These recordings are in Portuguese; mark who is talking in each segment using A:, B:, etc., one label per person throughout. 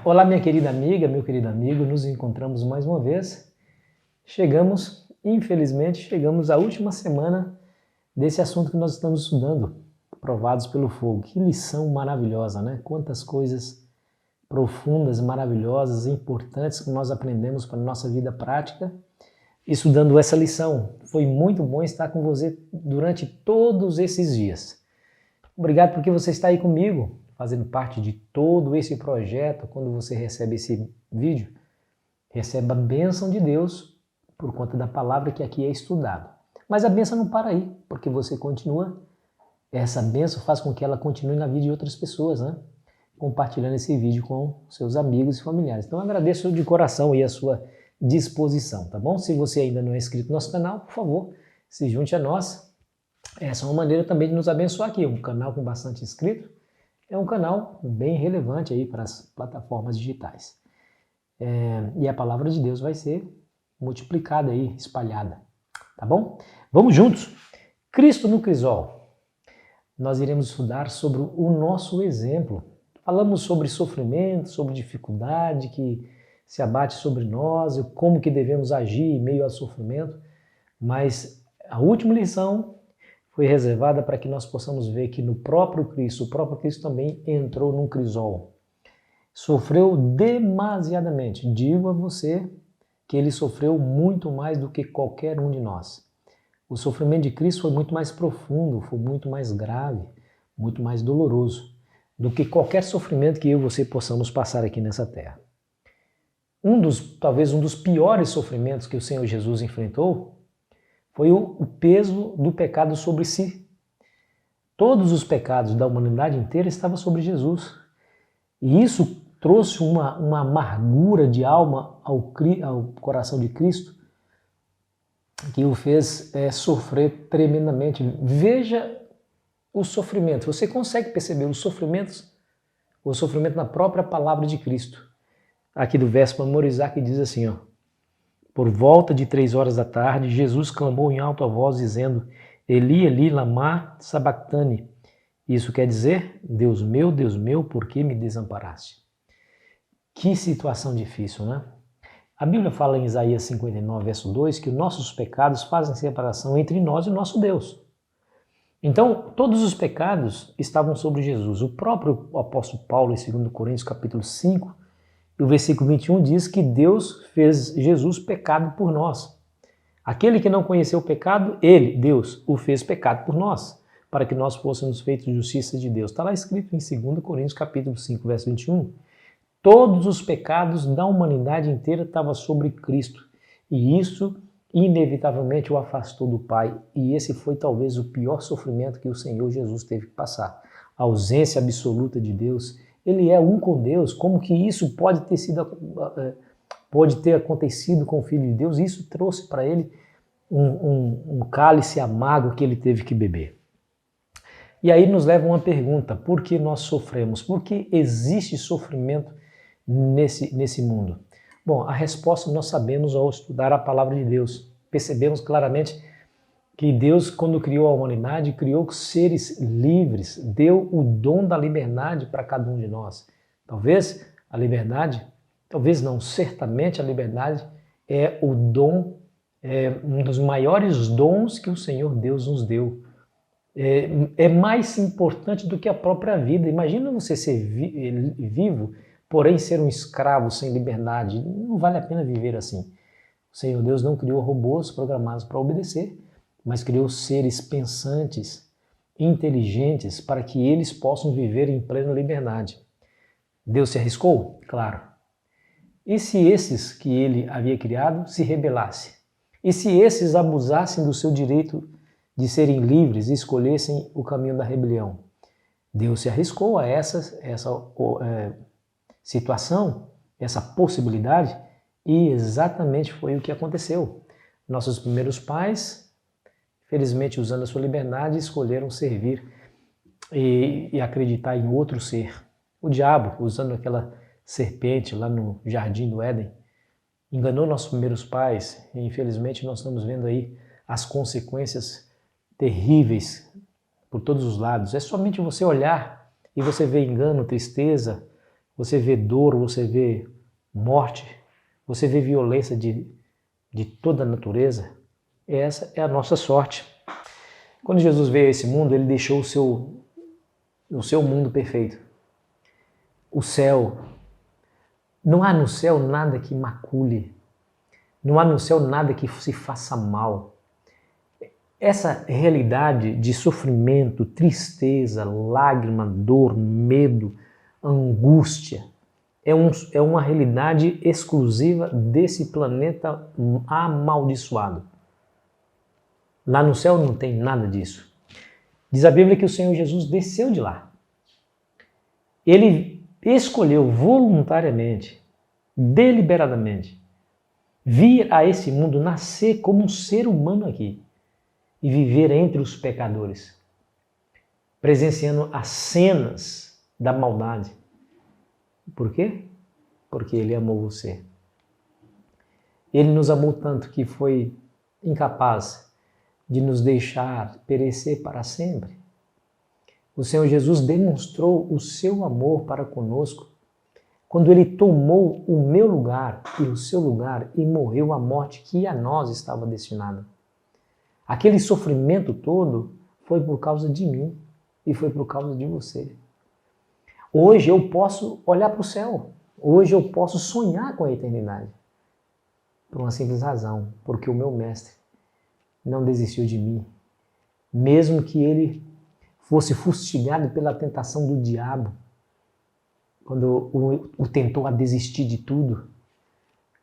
A: Olá, minha querida amiga, meu querido amigo, nos encontramos mais uma vez. Infelizmente, à última semana desse assunto que nós estamos estudando, Provados pelo Fogo. Que lição maravilhosa, né? Quantas coisas profundas, maravilhosas, importantes que nós aprendemos para a nossa vida prática estudando essa lição. Foi muito bom estar com você durante todos esses dias. Obrigado porque você está aí comigo, fazendo parte de todo esse projeto. Quando você recebe esse vídeo, recebe a bênção de Deus por conta da palavra que aqui é estudada. Mas a bênção não para aí, porque você continua. Essa bênção faz com que ela continue na vida de outras pessoas, né? Compartilhando esse vídeo com seus amigos e familiares. Então eu agradeço de coração aí a sua disposição, tá bom? Se você ainda não é inscrito no nosso canal, por favor, se junte a nós. Essa é uma maneira também de nos abençoar aqui. Um canal com bastante inscrito é um canal bem relevante aí para as plataformas digitais. E a palavra de Deus vai ser multiplicada aí, espalhada, tá bom? Vamos juntos. Cristo no crisol. Nós iremos estudar sobre o nosso exemplo. Falamos sobre sofrimento, sobre dificuldade que se abate sobre nós, e como que devemos agir em meio ao sofrimento, mas a última lição foi reservada para que nós possamos ver que o próprio Cristo também entrou num crisol. Sofreu demasiadamente. Digo a você que ele sofreu muito mais do que qualquer um de nós. O sofrimento de Cristo foi muito mais profundo, foi muito mais grave, muito mais doloroso do que qualquer sofrimento que eu e você possamos passar aqui nessa terra. Talvez um dos piores sofrimentos que o Senhor Jesus enfrentou foi o peso do pecado sobre si. Todos os pecados da humanidade inteira estavam sobre Jesus. E isso trouxe uma amargura de alma ao coração de Cristo que o fez sofrer tremendamente. Veja o sofrimento. Você consegue perceber o sofrimento na própria palavra de Cristo. Aqui do verso para memorizar que diz assim, ó. Por volta de 3 horas da tarde, Jesus clamou em alta voz, dizendo, Eli, Eli, lama sabachthani. Isso quer dizer, Deus meu, por que me desamparaste? Que situação difícil, né? A Bíblia fala em Isaías 59, verso 2, que os nossos pecados fazem separação entre nós e o nosso Deus. Então, todos os pecados estavam sobre Jesus. O próprio apóstolo Paulo, em 2 Coríntios, capítulo 5, e o versículo 21 diz que Deus fez Jesus pecado por nós. Aquele que não conheceu o pecado, ele, Deus, o fez pecado por nós, para que nós fôssemos feitos justiça de Deus. Está lá escrito em 2 Coríntios, capítulo 5, verso 21. Todos os pecados da humanidade inteira estavam sobre Cristo. E isso, inevitavelmente, o afastou do Pai. E esse foi talvez o pior sofrimento que o Senhor Jesus teve que passar. A ausência absoluta de Deus. Ele é um com Deus. Como que isso pode ter acontecido com o Filho de Deus? Isso trouxe para ele um cálice amargo que ele teve que beber. E aí nos leva uma pergunta: por que nós sofremos? Por que existe sofrimento nesse mundo? Bom, a resposta nós sabemos ao estudar a palavra de Deus. Percebemos claramente que Deus, quando criou a humanidade, criou seres livres, deu o dom da liberdade para cada um de nós. Certamente a liberdade é o dom, um dos maiores dons que o Senhor Deus nos deu. É mais importante do que a própria vida. Imagina você ser vivo, porém ser um escravo sem liberdade. Não vale a pena viver assim. O Senhor Deus não criou robôs programados para obedecer, mas criou seres pensantes, inteligentes, para que eles possam viver em plena liberdade. Deus se arriscou? Claro. E se esses que ele havia criado se rebelassem? E se esses abusassem do seu direito de serem livres e escolhessem o caminho da rebelião? Deus se arriscou a essa situação, essa possibilidade, e exatamente foi o que aconteceu. Nossos primeiros pais, felizmente usando a sua liberdade, escolheram servir e acreditar em outro ser. O diabo, usando aquela serpente lá no jardim do Éden, enganou nossos primeiros pais e infelizmente nós estamos vendo aí as consequências terríveis por todos os lados. É somente você olhar e você vê engano, tristeza, você vê dor, você vê morte, você vê violência de toda a natureza, essa é a nossa sorte. Quando Jesus veio a esse mundo, ele deixou o seu mundo perfeito. O céu. Não há no céu nada que macule. Não há no céu nada que se faça mal. Essa realidade de sofrimento, tristeza, lágrima, dor, medo, angústia, é uma realidade exclusiva desse planeta amaldiçoado. Lá no céu não tem nada disso. Diz a Bíblia que o Senhor Jesus desceu de lá. Ele escolheu voluntariamente, deliberadamente, vir a esse mundo, nascer como um ser humano aqui e viver entre os pecadores, presenciando as cenas da maldade. Por quê? Porque Ele amou você. Ele nos amou tanto que foi incapaz de nos deixar perecer para sempre. O Senhor Jesus demonstrou o seu amor para conosco quando Ele tomou o meu lugar e o seu lugar e morreu a morte que a nós estava destinada. Aquele sofrimento todo foi por causa de mim e foi por causa de você. Hoje eu posso olhar para o céu. Hoje eu posso sonhar com a eternidade. Por uma simples razão, porque o meu mestre não desistiu de mim. Mesmo que ele fosse fustigado pela tentação do diabo, quando o tentou a desistir de tudo,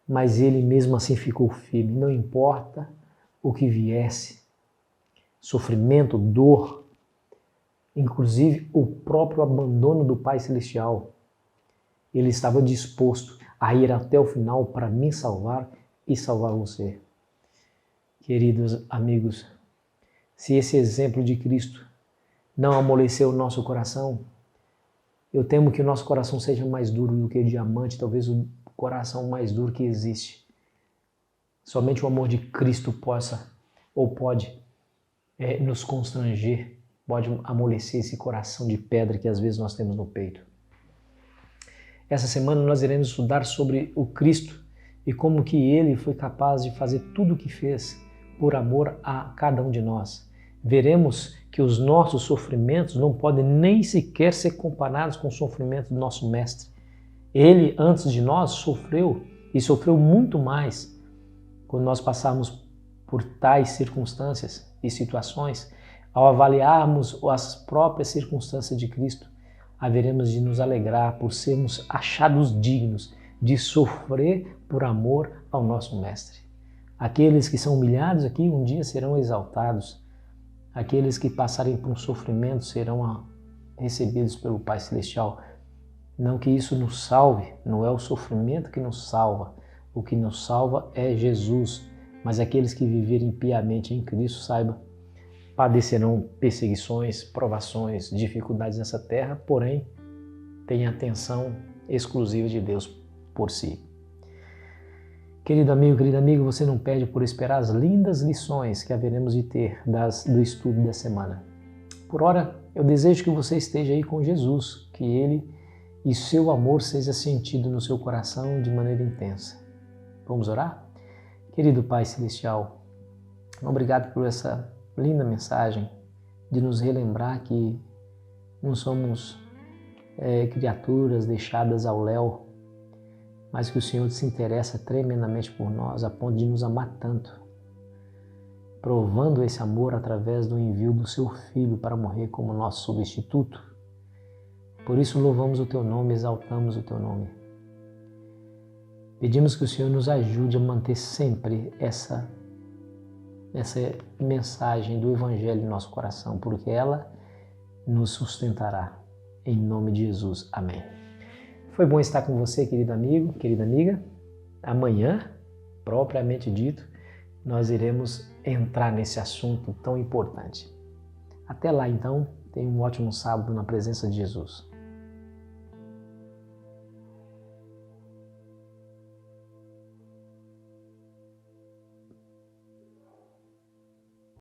A: mas ele mesmo assim ficou firme. Não importa o que viesse, sofrimento, dor, inclusive o próprio abandono do Pai Celestial, ele estava disposto a ir até o final para me salvar e salvar você. Queridos amigos, se esse exemplo de Cristo não amoleceu o nosso coração, eu temo que o nosso coração seja mais duro do que o diamante, talvez o coração mais duro que existe. Somente o amor de Cristo possa ou pode nos constranger, pode amolecer esse coração de pedra que às vezes nós temos no peito. Essa semana nós iremos estudar sobre o Cristo e como que Ele foi capaz de fazer tudo o que fez por amor a cada um de nós. Veremos que os nossos sofrimentos não podem nem sequer ser comparados com o sofrimento do nosso Mestre. Ele, antes de nós, sofreu e sofreu muito mais quando nós passarmos por tais circunstâncias e situações. Ao avaliarmos as próprias circunstâncias de Cristo, haveremos de nos alegrar por sermos achados dignos de sofrer por amor ao nosso Mestre. Aqueles que são humilhados aqui um dia serão exaltados. Aqueles que passarem por um sofrimento serão recebidos pelo Pai Celestial. Não que isso nos salve, não é o sofrimento que nos salva. O que nos salva é Jesus. Mas aqueles que viverem piamente em Cristo, saiba, padecerão perseguições, provações, dificuldades nessa terra, porém, tem a atenção exclusiva de Deus por si. Querido amigo, querida amiga, você não perde por esperar as lindas lições que haveremos de ter do estudo da semana. Por ora, eu desejo que você esteja aí com Jesus, que Ele e seu amor seja sentido no seu coração de maneira intensa. Vamos orar? Querido Pai Celestial, obrigado por essa linda mensagem de nos relembrar que não somos criaturas deixadas ao léu, mas que o Senhor se interessa tremendamente por nós, a ponto de nos amar tanto, provando esse amor através do envio do seu Filho para morrer como nosso substituto. Por isso louvamos o Teu nome, exaltamos o Teu nome. Pedimos que o Senhor nos ajude a manter sempre essa mensagem do Evangelho em nosso coração, porque ela nos sustentará. Em nome de Jesus. Amém. Foi bom estar com você, querido amigo, querida amiga. Amanhã, propriamente dito, nós iremos entrar nesse assunto tão importante. Até lá, então, tenha um ótimo sábado na presença de Jesus.